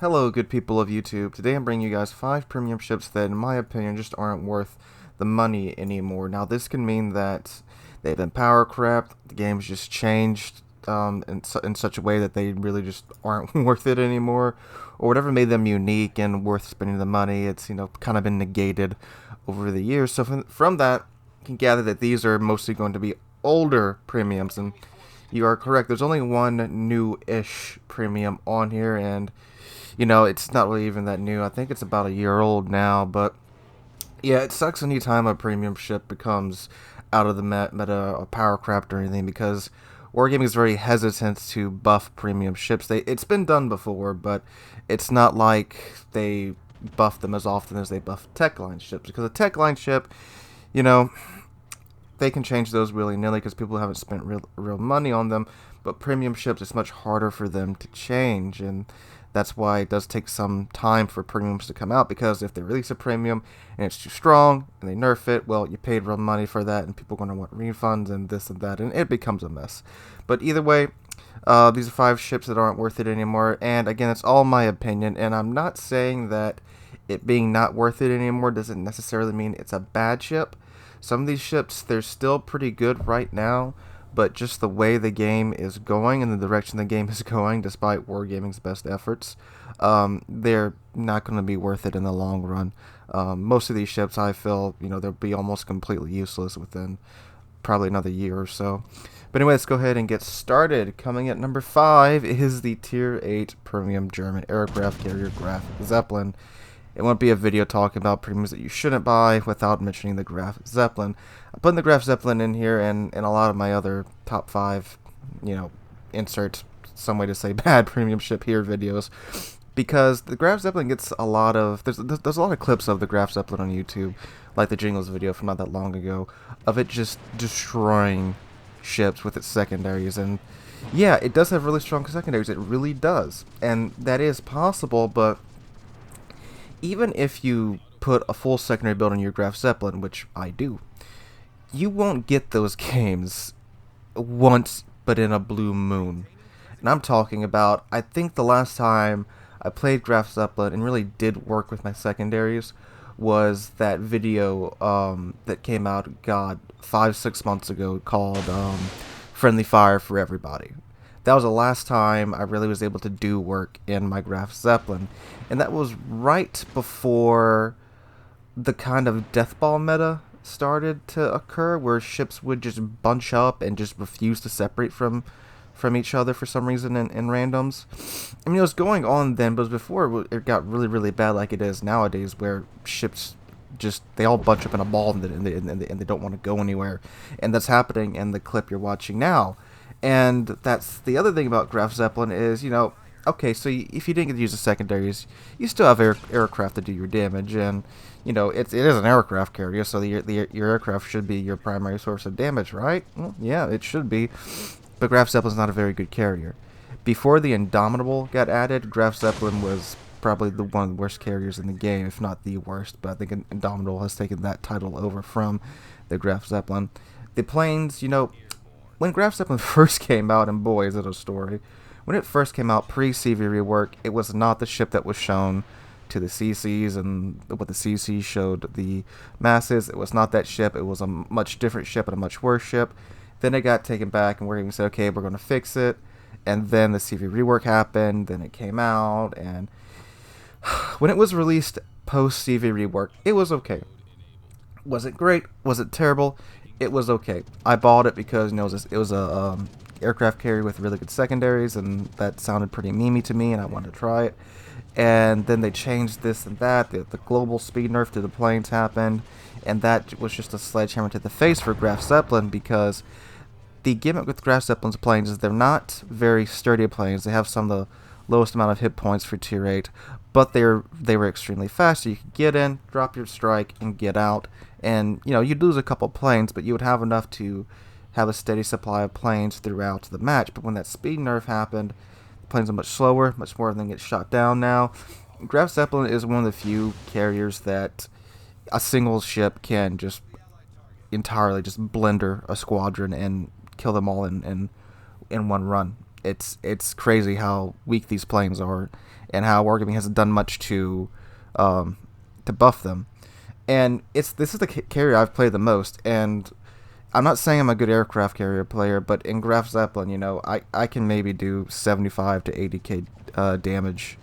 Hello, good people of YouTube. Today I'm bringing you guys 5 premium ships that, in my opinion, just aren't worth the money anymore. Now, this can mean that they've been power crept, the game's just changed in such a way that they really just aren't worth it anymore, or whatever made them unique and worth spending the money. It's, kind of been negated over the years. So from that, you can gather that these are mostly going to be older premiums, and you are correct. There's only one new-ish premium on here, and it's not really even that new. I think it's about a year old now, but yeah, it sucks anytime a premium ship becomes out of the meta or power craft or anything because Wargaming is very hesitant to buff premium ships. It's been done before, but it's not like they buff them as often as they buff tech line ships, because a tech line ship, you know, they can change those willy-nilly because people haven't spent real money on them. But premium ships, it's much harder for them to change, and that's why it does take some time for premiums to come out, because if they release a premium and it's too strong and they nerf it, well, you paid real money for that, and people are going to want refunds and this and that, and it becomes a mess. But either way, these are 5 ships that aren't worth it anymore, and again, it's all my opinion, and I'm not saying that it being not worth it anymore doesn't necessarily mean it's a bad ship. Some of these ships, they're still pretty good right now, but just the way the game is going and the direction the game is going, despite Wargaming's best efforts, they're not going to be worth it in the long run. Most of these ships, I feel, they'll be almost completely useless within probably another year or so. But anyway, let's go ahead and get started. Coming at number 5 is the Tier 8 Premium German aircraft carrier Graf Zeppelin. It won't be a video talking about premiums that you shouldn't buy without mentioning the Graf Zeppelin. I'm putting the Graf Zeppelin in here and a lot of my other top 5, insert some way to say bad premium ship here videos, because the Graf Zeppelin gets a lot of, there's a lot of clips of the Graf Zeppelin on YouTube, like the Jingles video from not that long ago, of it just destroying ships with its secondaries. And yeah, it does have really strong secondaries, it really does, and that is possible, but even if you put a full secondary build on your Graf Zeppelin, which I do, you won't get those games once but in a blue moon. And I'm talking about, I think the last time I played Graf Zeppelin and really did work with my secondaries was that video that came out, God, 5-6 months ago, called Friendly Fire for Everybody. That was the last time I really was able to do work in my Graf Zeppelin, and that was right before the kind of deathball meta started to occur, where ships would just bunch up and just refuse to separate from each other for some reason in randoms. I mean, it was going on then, but it was before it got really bad like it is nowadays, where ships just, they all bunch up in a ball and they don't want to go anywhere, and that's happening in the clip you're watching now. And that's the other thing about Graf Zeppelin is, okay, so if you didn't get to use the secondaries, you still have aircraft to do your damage, and it is an aircraft carrier, so your aircraft should be your primary source of damage, right? Well, yeah, it should be, but Graf Zeppelin's not a very good carrier. Before the Indomitable got added, Graf Zeppelin was probably one of the worst carriers in the game, if not the worst, but I think Indomitable has taken that title over from the Graf Zeppelin. The planes, when Graf Zeppelin first came out, and boy is it a story, when it first came out pre-CV rework, it was not the ship that was shown to the CCs and what the CCs showed the masses. It was not that ship. It was a much different ship and a much worse ship. Then it got taken back, and Wargaming said, okay, we're going to fix it. And then the CV rework happened, then it came out, and when it was released post-CV rework, it was okay. Was it great? Was it terrible? It was okay. I bought it because it was a aircraft carrier with really good secondaries, and that sounded pretty memey to me, and I wanted to try it. And then they changed this and that. The global speed nerf to the planes happened, and that was just a sledgehammer to the face for Graf Zeppelin, because the gimmick with Graf Zeppelin's planes is they're not very sturdy planes. They have some of the lowest amount of hit points for Tier 8, but they were extremely fast, so you could get in, drop your strike, and get out. And, you'd lose a couple planes, but you would have enough to have a steady supply of planes throughout the match. But when that speed nerf happened, the planes are much slower, much more of them get shot down now. Graf Zeppelin is one of the few carriers that a single ship can just entirely just blender a squadron and kill them all in one run. It's crazy how weak these planes are, and how Wargaming hasn't done much to buff them. And this is the carrier I've played the most, and I'm not saying I'm a good aircraft carrier player, but in Graf Zeppelin, I can maybe do 75 to 80k damage,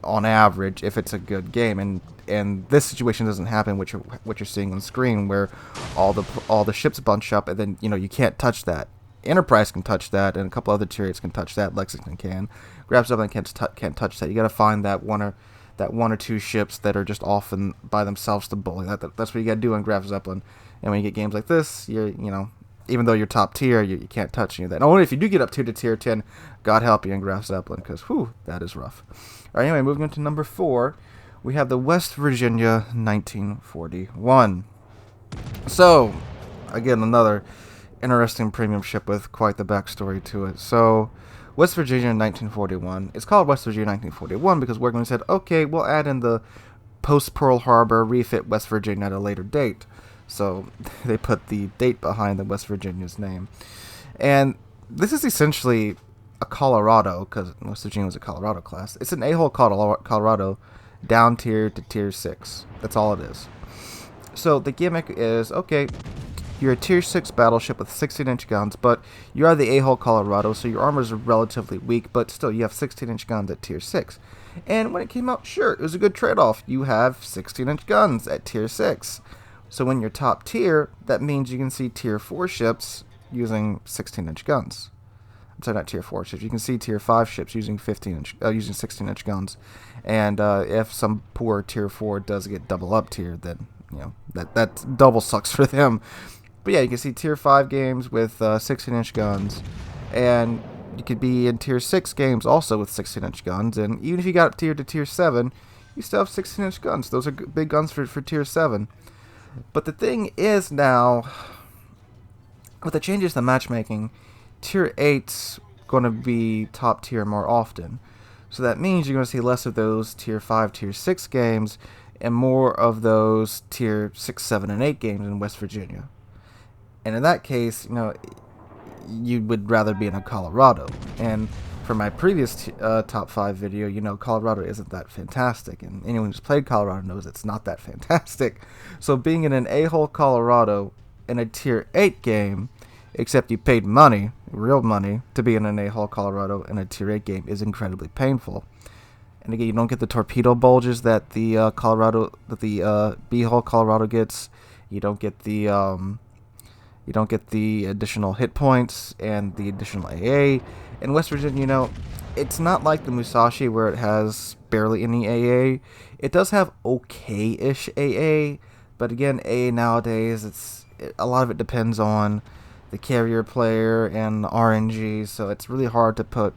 on average if it's a good game. And this situation doesn't happen, what you're seeing on screen, where all the ships bunch up, and then you can't touch that. Enterprise can touch that, and a couple other tier 8s can touch that. Lexington can. Graf Zeppelin can't touch that. You got to find that one or two ships that are just off and by themselves to bully. That's what you got to do in Graf Zeppelin. And when you get games like this, even though you're top tier, you can't touch any of that. And only if you do get up to tier 10, God help you in Graf Zeppelin, because that is rough. All right, anyway, moving on to number 4, we have the West Virginia 1941. So, again, another interesting premium ship with quite the backstory to it. So, West Virginia 1941. It's called West Virginia 1941 because Wargaming said, okay, we'll add in the post-Pearl Harbor refit West Virginia at a later date. So they put the date behind the West Virginia's name. And this is essentially a Colorado, because West Virginia was a Colorado class. It's an A-hole Colorado down tier to tier 6. That's all it is. So the gimmick is, okay, you're a tier 6 battleship with 16-inch guns, but you are the A-hole Colorado, so your armor is relatively weak, but still you have 16-inch guns at tier 6. And when it came out, sure, it was a good trade-off. You have 16-inch guns at tier 6. So when you're top tier, that means you can see tier 4 ships using 16-inch guns. I'm sorry, not tier 4 ships. You can see tier 5 ships using 16-inch guns. And if some poor tier 4 does get double up tier, then that double sucks for them. But yeah, you can see tier 5 games with 16-inch guns, and you could be in tier 6 games also with 16-inch guns. And even if you got up tier to tier 7, you still have 16-inch guns. Those are big guns for tier 7. But the thing is now, with the changes to matchmaking, tier 8's going to be top tier more often. So that means you're going to see less of those tier 5, tier 6 games, and more of those tier 6, 7, and 8 games in West Virginia. And in that case, you would rather be in a Colorado. And for my previous top 5 video, Colorado isn't that fantastic. And anyone who's played Colorado knows it's not that fantastic. So being in an A-hole Colorado in a tier 8 game, except you paid money, real money, to be in an A-hole Colorado in a tier 8 game is incredibly painful. And again, you don't get the torpedo bulges that the B-hole Colorado gets. You don't get the additional hit points and the additional AA. In West Virginia, it's not like the Musashi where it has barely any AA. It does have okay-ish AA, but again, AA nowadays, a lot of it depends on the carrier player and RNG, so it's really hard to put,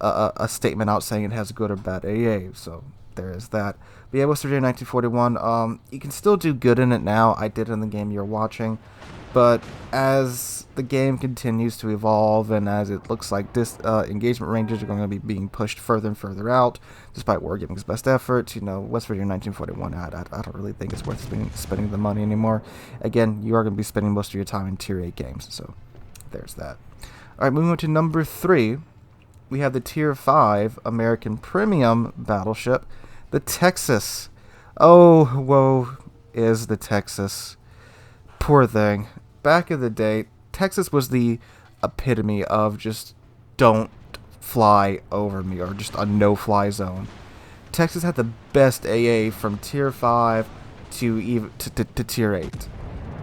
a statement out saying it has good or bad AA, so there is that. But yeah, West Virginia 1941, you can still do good in it now. I did in the game you're watching. But as the game continues to evolve, and as it looks like this engagement ranges are going to be being pushed further and further out, despite Wargaming's best efforts, West Virginia 1941, I don't really think it's worth spending the money anymore. Again, you are going to be spending most of your time in tier 8 games, so there's that. Alright, moving on to number 3, we have the tier 5 American premium battleship, the Texas. Oh, woe is the Texas. Poor thing. Back in the day, Texas was the epitome of just don't fly over me, or just a no-fly zone. Texas had the best AA from tier 5 to tier 8.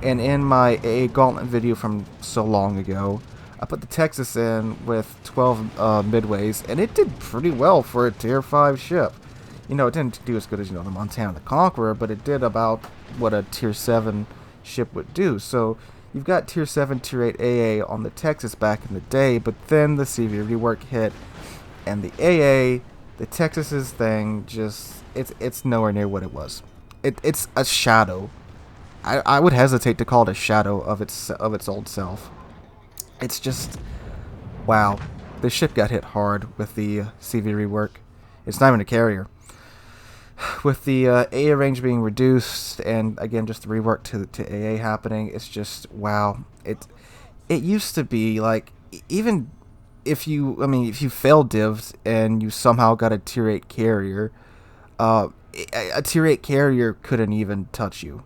And in my AA Gauntlet video from so long ago, I put the Texas in with 12 midways, and it did pretty well for a tier 5 ship. It didn't do as good as, the Montana the Conqueror, but it did about what a tier 7 ship would do. So you've got tier 7, tier 8 AA on the Texas back in the day, but then the CV rework hit, and the AA, the Texas's thing, just it's nowhere near what it was. It's a shadow. I would hesitate to call it a shadow of its old self. It's just, wow, the ship got hit hard with the CV rework. It's not even a carrier. With the AA range being reduced, and again just the rework to AA happening, it's just, wow. It used to be like, even if you failed divs and you somehow got a tier 8 carrier, uh, a tier 8 carrier couldn't even touch you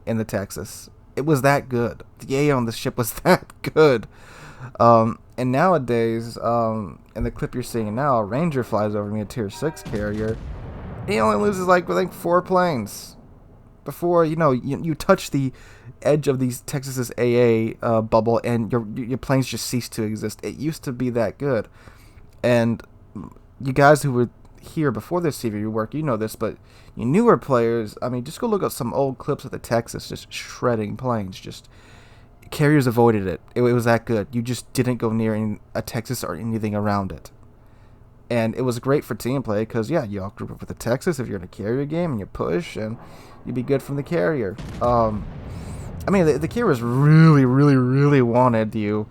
in the Texas. It was that good. The AA on the ship was that good. And nowadays, in the clip you're seeing now, a Ranger flies over me, a tier 6 carrier. He only loses like 4 planes before you touch the edge of these Texas's AA bubble, and your planes just cease to exist. It used to be that good, and you guys who were here before this CV rework, you know this, but you newer players, I mean, just go look up some old clips of the Texas just shredding planes. Just carriers avoided it. It was that good. You just didn't go near a Texas or anything around it. And it was great for team play because, yeah, you all group up with the Texas if you're in a carrier game and you push, and you'd be good from the carrier. I mean, the carriers really, really, really wanted you.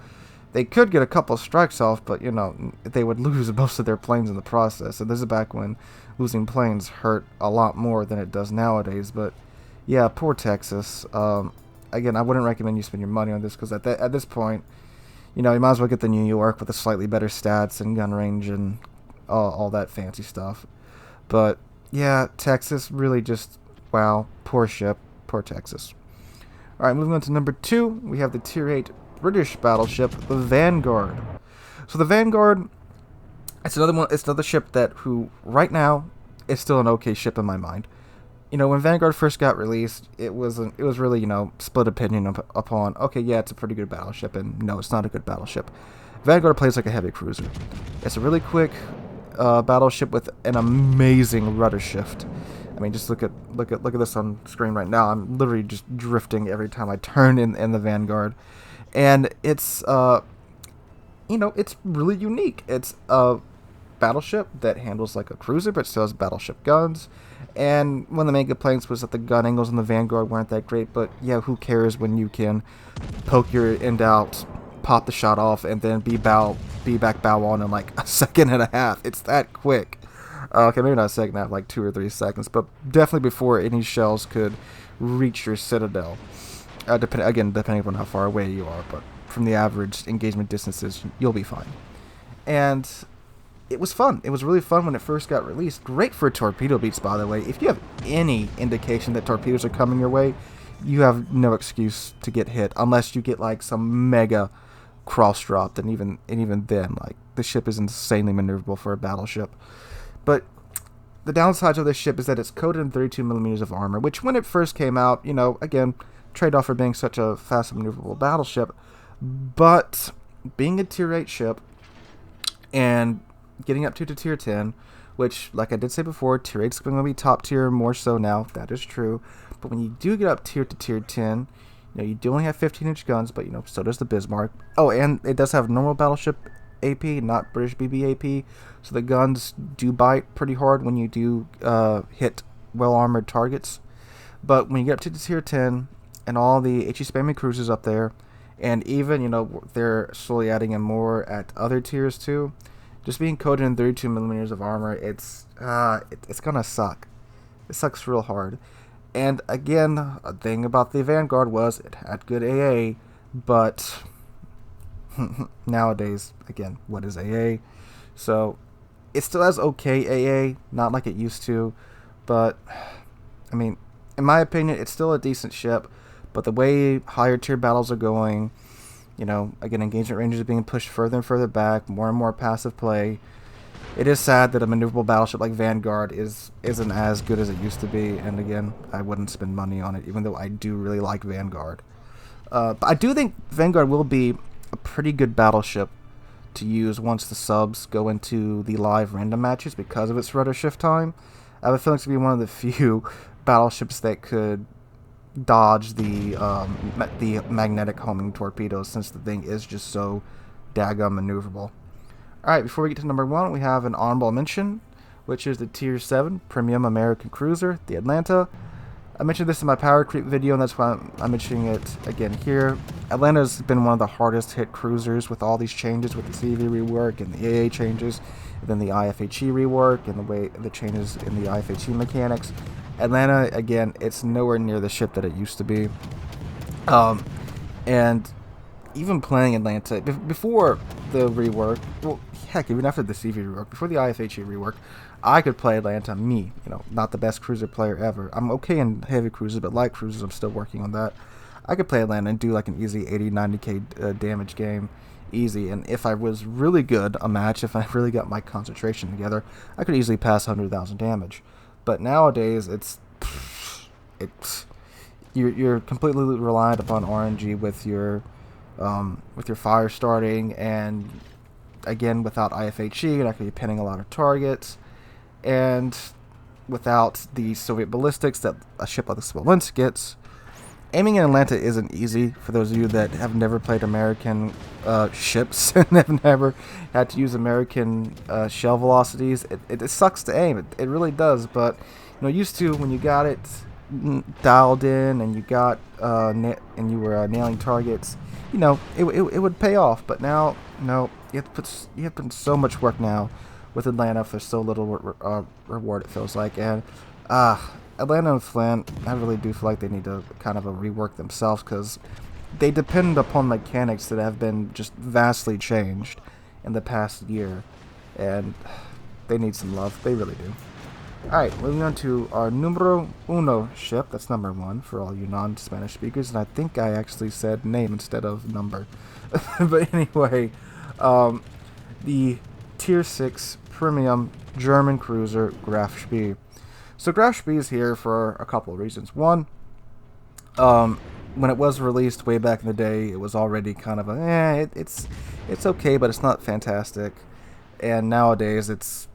They could get a couple strikes off, but, they would lose most of their planes in the process. And this is back when losing planes hurt a lot more than it does nowadays. But, yeah, poor Texas. Again, I wouldn't recommend you spend your money on this because at this point, you might as well get the New York with the slightly better stats and gun range and all that fancy stuff. But, yeah, Texas really just, wow, poor ship, poor Texas. Alright, moving on to number 2, we have the Tier 8 British battleship, the Vanguard. So the Vanguard, it's another ship who right now is still an okay ship in my mind. When Vanguard first got released, it was really, split opinion upon, okay, yeah, it's a pretty good battleship, and no, it's not a good battleship. Vanguard plays like a heavy cruiser. It's a really quick battleship with an amazing rudder shift. I mean, just look at this on screen right now. I'm literally just drifting every time I turn in the Vanguard, and it's it's really unique. It's a battleship that handles like a cruiser, but still has battleship guns. And one of the main complaints was that the gun angles in the Vanguard weren't that great. But yeah, who cares when you can poke your end out, pop the shot off, and then be back bow on in like a second and a half. It's that quick. Okay, maybe not a second and a half, like 2 or 3 seconds, but definitely before any shells could reach your citadel. Depending upon how far away you are, but from the average engagement distances, you'll be fine. And it was fun. It was really fun when it first got released. Great for torpedo beats, by the way. If you have any indication that torpedoes are coming your way, you have no excuse to get hit unless you get like some mega cross dropped, and even then, like, the ship is insanely maneuverable for a battleship. But the downsides of this ship is that it's coated in 32 millimeters of armor, which when it first came out, again, trade-off for being such a fast and maneuverable battleship. But being a tier 8 ship and getting up to tier 10, which, like I did say before, tier 8 is going to be top tier more so now. That is true. But when you do get up tier to tier 10, you do only have 15-inch guns, but, so does the Bismarck. Oh, and it does have normal battleship AP, not British BB AP, so the guns do bite pretty hard when you do hit well-armored targets. But when you get up to tier 10, and all the HE spammy cruisers up there, and even, they're slowly adding in more at other tiers too, just being coated in 32 millimeters of armor, it's gonna suck. It sucks real hard. And again, a thing about the Vanguard was it had good AA, but nowadays, again, what is AA? So it still has okay AA, not like it used to, but I mean, in my opinion, it's still a decent ship. But the way higher tier battles are going, again, engagement ranges are being pushed further and further back, more and more passive play. It is sad that a maneuverable battleship like Vanguard isn't as good as it used to be. And again, I wouldn't spend money on it, even though I do really like Vanguard. But I do think Vanguard will be a pretty good battleship to use once the subs go into the live random matches because of its rudder shift time. I have a feeling it's going to be one of the few battleships that could dodge the magnetic homing torpedoes, since the thing is just so daggum maneuverable. Alright, before we get to number 1, we have an honorable mention, which is the Tier 7 Premium American Cruiser, the Atlanta. I mentioned this in my Power Creep video, and that's why I'm mentioning it again here. Atlanta's been one of the hardest hit cruisers with all these changes, with the CV rework and the AA changes, and then the IFHE rework and the changes in the IFHE mechanics. Atlanta, again, it's nowhere near the ship that it used to be. And even playing Atlanta before the rework, well, heck, even after the CV rework, before the IFHE rework, I could play Atlanta. Me, not the best cruiser player ever. I'm okay in heavy cruisers, but light cruisers, I'm still working on that. I could play Atlanta and do like an easy 80, 90k damage game, easy. And if I was really good a match, if I really got my concentration together, I could easily pass 100,000 damage. But nowadays, it's you're completely reliant upon RNG with your fire starting, and again, without IFHE, you're not going to be pinning a lot of targets, and without the Soviet ballistics that a ship like the Smolensk gets. Aiming in Atlanta isn't easy for those of you that have never played American ships and have never had to use American shell velocities. It sucks to aim. It really does. But used to, when you got it dialed in and you got and you were nailing targets, it would pay off. But now, no, you have to put in so much work now with Atlanta for so little reward, it feels like. And Atlanta and Flint, I really do feel like they need to kind of rework themselves, because they depend upon mechanics that have been just vastly changed in the past year, and they need some love. They really do. Alright, moving on to our numero uno ship. That's number 1 for all you non-Spanish speakers, and I think I actually said name instead of number. But anyway, the Tier 6 Premium German cruiser Graf Spee. So Graf Spee is here for a couple of reasons. One, when it was released way back in the day, it was already kind of it's okay, but it's not fantastic. And nowadays, it's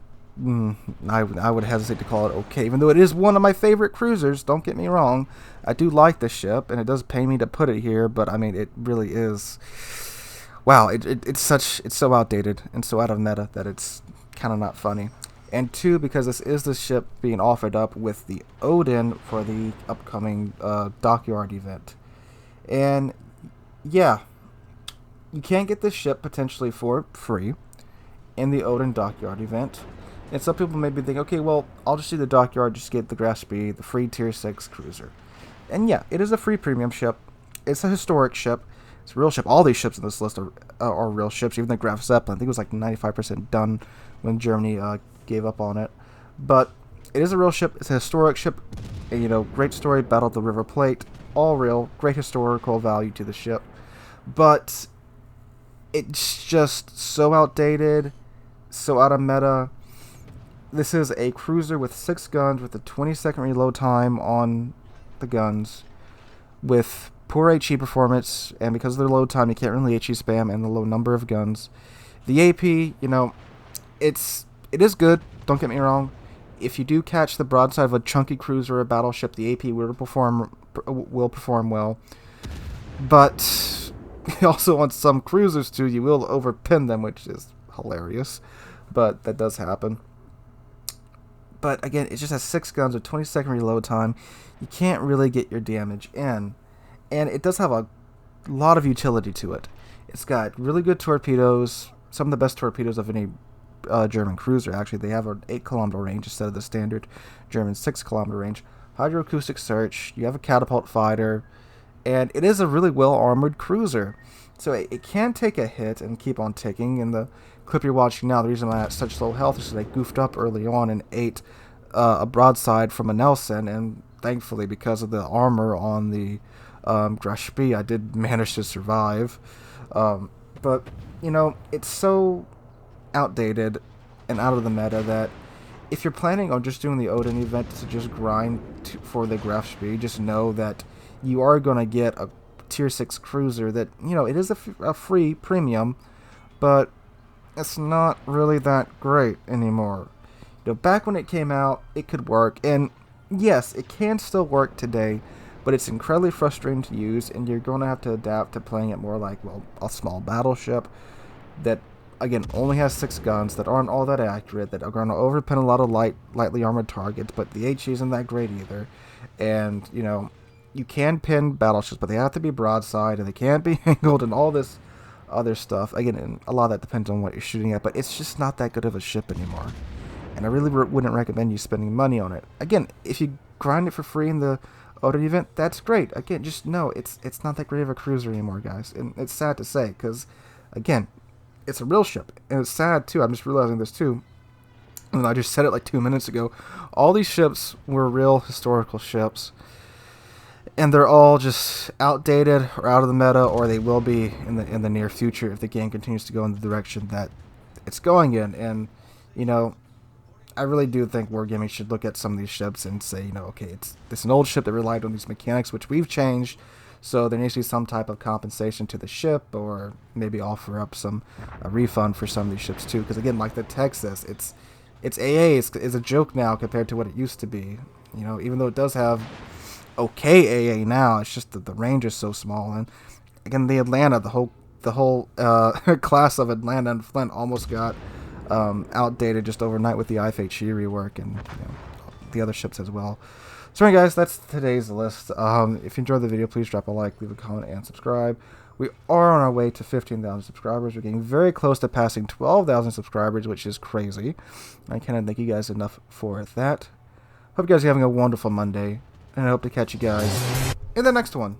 I would hesitate to call it okay, even though it is one of my favorite cruisers. Don't get me wrong, I do like the ship, and it does pay me to put it here. But I mean, it really is. Wow, it's so outdated and so out of meta that it's kind of not funny. And 2, because this is the ship being offered up with the Odin for the upcoming Dockyard event. And yeah, you can get this ship potentially for free in the Odin Dockyard event. And some people may be thinking, okay, well, I'll just do the Dockyard, just get the Graf Spee, the free Tier 6 cruiser. And yeah, it is a free premium ship. It's a historic ship. It's a real ship. All these ships in this list are real ships, even the Graf Zeppelin. I think it was like 95% done when Germany gave up on it. But it is a real ship. It's a historic ship. And, great story, Battle of the River Plate, all real, great historical value to the ship. But it's just so outdated, so out of meta. This is a cruiser with 6 guns with a 20-second reload time on the guns, with poor HE performance, and because of their load time, you can't really HE spam, and the low number of guns. The AP, it is good, don't get me wrong. If you do catch the broadside of a chunky cruiser or a battleship, the AP will perform well. But also on some cruisers too, you will overpin them, which is hilarious. But that does happen. But again, it just has 6 guns with 20-second reload time. You can't really get your damage in. And it does have a lot of utility to it. It's got really good torpedoes, some of the best torpedoes of any German cruiser. Actually, they have an 8-kilometer range instead of the standard German 6-kilometer range. Hydroacoustic search, you have a catapult fighter, and it is a really well-armored cruiser. So it can take a hit and keep on ticking. In the clip you're watching now, the reason why I had such low health is because I goofed up early on and ate a broadside from a Nelson, and thankfully, because of the armor on the Graf Spee, I did manage to survive. But, it's so outdated and out of the meta that if you're planning on just doing the Odin event to just grind for the Graf Spee, just know that you are going to get a Tier 6 cruiser that, it is a free premium, but it's not really that great anymore. Back when it came out, it could work, and yes, it can still work today, but it's incredibly frustrating to use, and you're going to have to adapt to playing it more like, well, a small battleship that, again, only has 6 guns, that aren't all that accurate, that are going to overpin a lot of lightly armored targets, but the HE isn't that great either. And, you can pin battleships, but they have to be broadside, and they can't be angled, and all this other stuff. Again, and a lot of that depends on what you're shooting at, but it's just not that good of a ship anymore. And I really wouldn't recommend you spending money on it. Again, if you grind it for free in the Odin event, that's great. Again, just know it's not that great of a cruiser anymore, guys. And it's sad to say, because, again, it's a real ship. And it's sad, too. I'm just realizing this, too. And I just said it like 2 minutes ago. All these ships were real historical ships. And they're all just outdated or out of the meta, or they will be in the near future if the game continues to go in the direction that it's going in. And, you know, I really do think Wargaming should look at some of these ships and say, you know, okay, it's an old ship that relied on these mechanics, which we've changed, so there needs to be some type of compensation to the ship, or maybe offer up a refund for some of these ships too. Because again, like the text says, it's AA is a joke now compared to what it used to be. You know, even though it does have okay AA now, it's just that the range is so small. And again, the Atlanta, the whole class of Atlanta and Flint almost got outdated just overnight with the IFHE rework, and the other ships as well. So anyway, guys, that's today's list. If you enjoyed the video, please drop a like, leave a comment, and subscribe. We are on our way to 15,000 subscribers. We're getting very close to passing 12,000 subscribers, which is crazy. I cannot thank you guys enough for that. Hope you guys are having a wonderful Monday, and I hope to catch you guys in the next one.